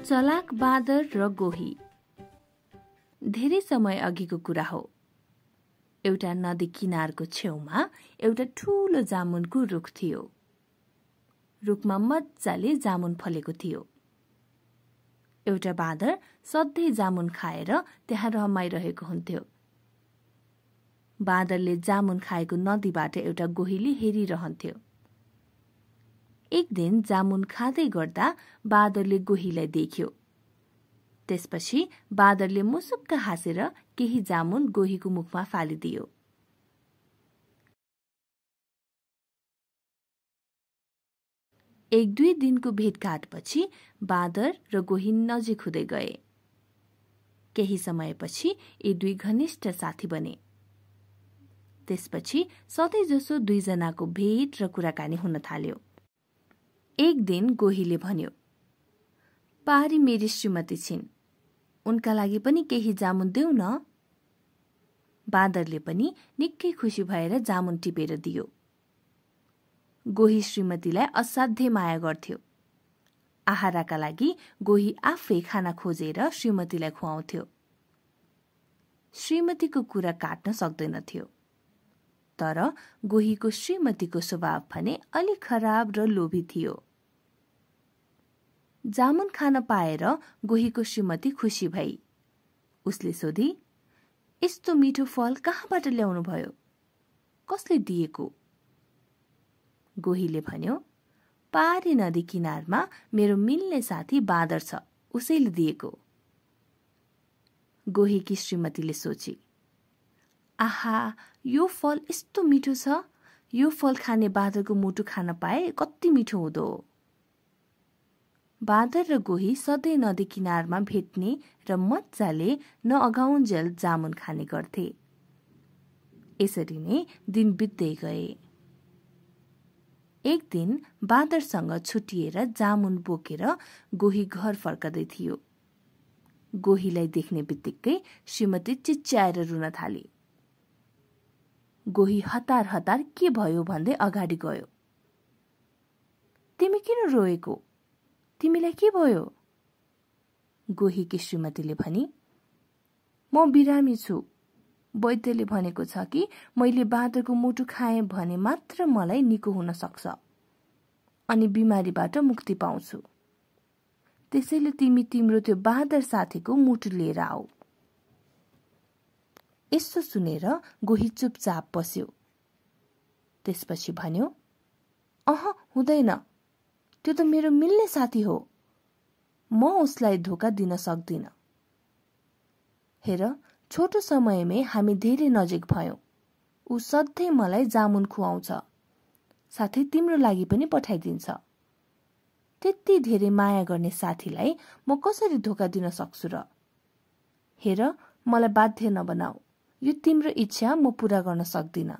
चलाक बाँदर र गोही। धेरै समय अघिको कुरा हो। एउटा नदी किनारको छेउमा एउटा ठूलो जामुनको रुख थियो। रुखमा मज्जाले जामुन फलेको थियो। एउटा बाँदर सधैँ जामुन खाएर त्यहाँ रमाइरहेको हुन्थ्यो। बाँदरले जामुन खाएको नदीबाट एउटा गोहीले हेरिरहन्थ्यो। एक दिन जामुन खाँदै गर्दा बाँदरले गोहीलाई देख्यो। त्यसपछि बाँदरले मुसुक्क हाँसेर केही जामुन गोहीको मुखमा फालिदियो। एक दुई दिनको भेटघाटपछि बाँदर र गोही नजिक हुँदै गए। केही समयपछि यी दुई घनिष्ठ साथी बने। त्यसपछि सधैँ जसो दुईजनाको भेट र कुराकानी हुन थाल्यो। एक दिन गोहीले भन्यो, पारी मेरी श्रीमती छिन्, उनका लागि पनि केही जामुन देऊ न। बाँदरले पनि निकै खुसी भएर जामुन टिपेर दियो। गोही श्रीमतीलाई असाध्यै माया गर्थ्यो। आहाराका लागि गोही आफै खाना खोजेर श्रीमतीलाई खुवाउँथ्यो। श्रीमतीको कुरा काट्न सक्दैनथ्यो। तर गोहीको श्रीमतीको स्वभाव भने अलि खराब र लोभी थियो। जामुन खान पाएर गोहीको श्रीमती खुसी भई। उसले सोधी, यस्तो मिठो फल कहाँबाट ल्याउनु भयो? कसले दिएको? गोहीले भन्यो, पारी नदी किनारमा मेरो मिल्ने साथी बाँदर छ, उसैले दिएको। गोहीकी श्रीमतीले सोची, आहा, यो फल यस्तो मिठो छ, यो फल खाने बाँदरको मुटु खान पाए कति मिठो हुँदो। बाँदर र गोही सधैँ नदी किनारमा भेट्ने र मज्जाले नअगाउन्जेल जामुन खाने गर्थे। यसरी नै दिन बित्दै गए। एक दिन बाँदरसँग छुटिएर जामुन बोकेर गोही घर फर्कदै थियो। गोहीलाई देख्ने बित्तिकै श्रीमती चिच्याएर रुन थाली। गोही हतार हतार के भयो भन्दै अगाडि गयो। तिमी किन रोएको? तिमीलाई के भयो? गोहीकी श्रीमतीले भनी, म बिरामी छु। वैद्यले भनेको छ कि मैले बाँदरको मुटु खाएँ भने मात्र मलाई निको हुन सक्छ अनि बिमारीबाट मुक्ति पाउँछु। त्यसैले तिमी तिम्रो त्यो बाँदर साथीको मुटु लिएर आऊ। यसो सुनेर गोही चुपचाप बस्यो। त्यसपछि भन्यो, हुँदैन, त्यो त मेरो मिल्ने साथी हो, म उसलाई धोका दिन सक्दिन। हेर, छोटो समयमै हामी धेरै नजिक भयौं। ऊ सधैँ मलाई जामुन खुवाउँछ, साथै तिम्रो लागि पनि पठाइदिन्छ। त्यति धेरै माया गर्ने साथीलाई म कसरी धोका दिन सक्छु र? हेर, मलाई बाध्य नबनाऊ, यो तिम्रो इच्छा म पूरा गर्न सक्दिन।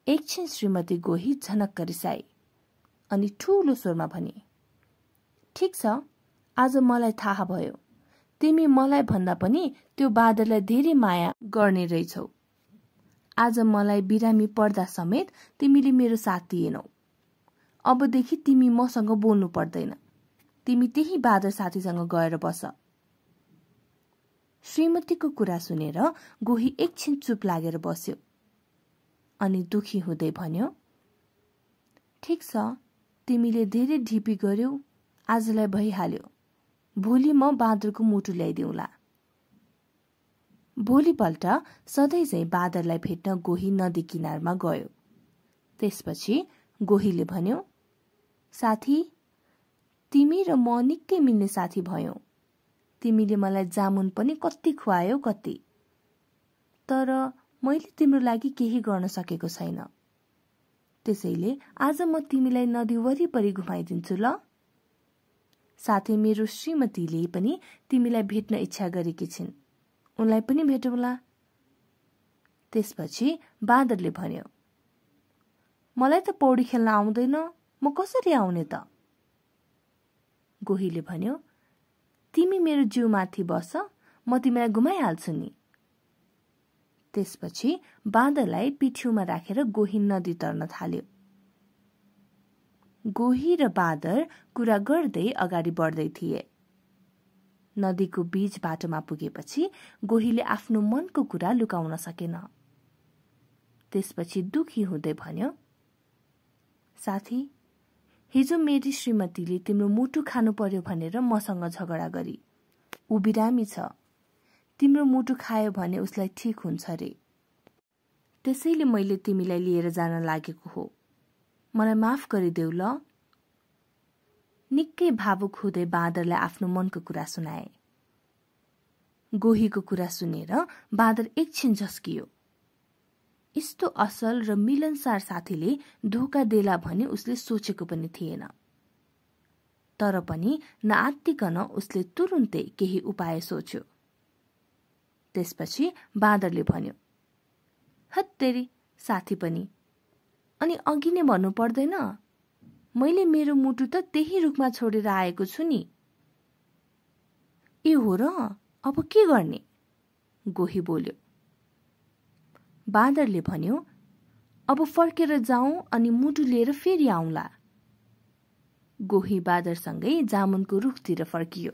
एकछिन श्रीमती गोही झनक्क रिसाई अनि ठूलो स्वरमा भनी, ठिक छ, आज मलाई थाहा भयो, तिमी मलाई भन्दा पनि त्यो बाँदरलाई धेरै माया गर्ने रहेछौ। आज मलाई बिरामी पर्दा समेत तिमीले मेरो साथ दिएनौ। अबदेखि तिमी मसँग बोल्नु पर्दैन। तिमी त्यही बाँदर साथीसँग गएर बस। श्रीमतीको कुरा सुनेर गोही एकछिन चुप लागेर बस्यो अनि दुखी हुँदै भन्यो, ठिक छ, तिमीले धेरै ढिपी गर्यौ, आजलाई भइहाल्यो। भोलि म बाँदरको मुटु ल्याइदिउँला। भोलिपल्ट सधैँ झैं बाँदरलाई भेट्न गोही नदी किनारमा गयो। त्यसपछि गोहीले भन्यो, साथी, तिमी र म निकै मिल्ने साथी भयौ। तिमीले मलाई जामुन पनि कति खुवायौ कति। तर मैले तिम्रो लागि केही गर्न सकेको छैन। त्यसैले आज म तिमीलाई नदी वरिपरि घुमाइदिन्छु ल। साथै मेरो श्रीमतीले पनि तिमीलाई भेट्न इच्छा गरेकी छिन्, उनलाई पनि भेटौँला। त्यसपछि बाँदरले भन्यो, मलाई त पौडी खेल्न आउँदैन, म कसरी आउने त? गोहीले भन्यो, तिमी मेरो जिउमाथि बस, म तिमीलाई घुमाइहाल्छु नि। त्यसपछि बाँदरलाई पिठ्यूमा राखेर गोही नदी तर्न थाल्यो। गोही र बाँदर कुरा गर्दै अगाडि बढ्दै थिए। नदीको बीच बाटोमा पुगेपछि गोहीले आफ्नो मनको कुरा लुकाउन सकेन। त्यसपछि दुखी हुँदै भन्यो, साथी, हिजो मेरी श्रीमतीले तिम्रो मुटु खानु पर्यो भनेर मसँग झगडा गरी। ऊ बिरामी छ। तिम्रो मुटु खायो भने उसलाई ठीक हुन्छ रे। त्यसैले मैले तिमीलाई लिएर जान लागेको हो। मलाई माफ गरिदेऊ ल। निकै भावुक हुँदै बाँदरलाई आफ्नो मनको कुरा सुनाए। गोहीको कुरा सुनेर बाँदर एकछिन झस्कियो। यस्तो असल र मिलनसार साथीले धोका देला भने उसले सोचेको पनि थिएन। तर पनि नआत्तिकन उसले तुरुन्तै केही उपाय सोच्यो। त्यसपछि बाँदरले भन्यो, हत्तेरी, साथी पनि। अनि अघि नै भन्नु पर्दैन? मैले मेरो मुटु त त्यही रुखमा छोडेर आएको छु नि। ए हो र, अब के गर्ने? गोही बोल्यो। बाँदरले भन्यो, अब फर्केर जाउँ अनि मुटु लिएर फेरि आउँला। गोही बाँदरसँगै जामुनको रुखतिर फर्कियो।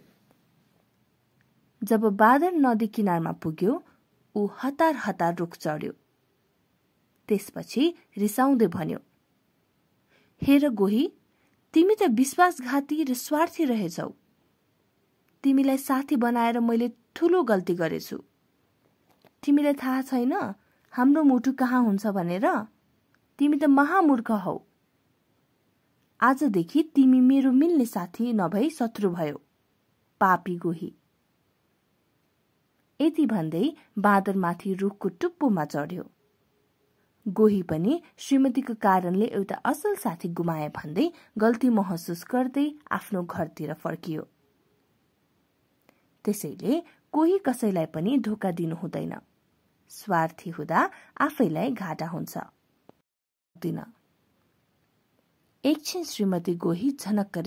जब बाँदर नदी किनारमा पुग्यो, ऊ हतार हतार रुख चढ्यो। त्यसपछि रिसाउँदै भन्यो, हेर गोही, तिमी त विश्वासघाती र स्वार्थी रहेछौ। तिमीलाई साथी बनाएर मैले ठूलो गल्ती गरेछु। तिमीलाई थाहा छैन हाम्रो मुटु कहाँ हुन्छ भनेर? तिमी त महामूर्ख हौ। आजदेखि तिमी मेरो मिल्ने साथी नभई शत्रु भयो, पापी गोही। यति भन्दै बाँदरमाथि रुखको टुप्पोमा चढ्यो। गोही पनि श्रीमतीको कारणले एउटा असल साथी गुमाए भन्दै गल्ती महसुस गर्दै आफ्नो घरतिर फर्कियो। त्यसैले कोही कसैलाई पनि धोका दिनु हुँदैन। स्वार्थी हुँदा आफैलाई घाटा हुन्छ। एकछिन श्रीमती गोही झनक्क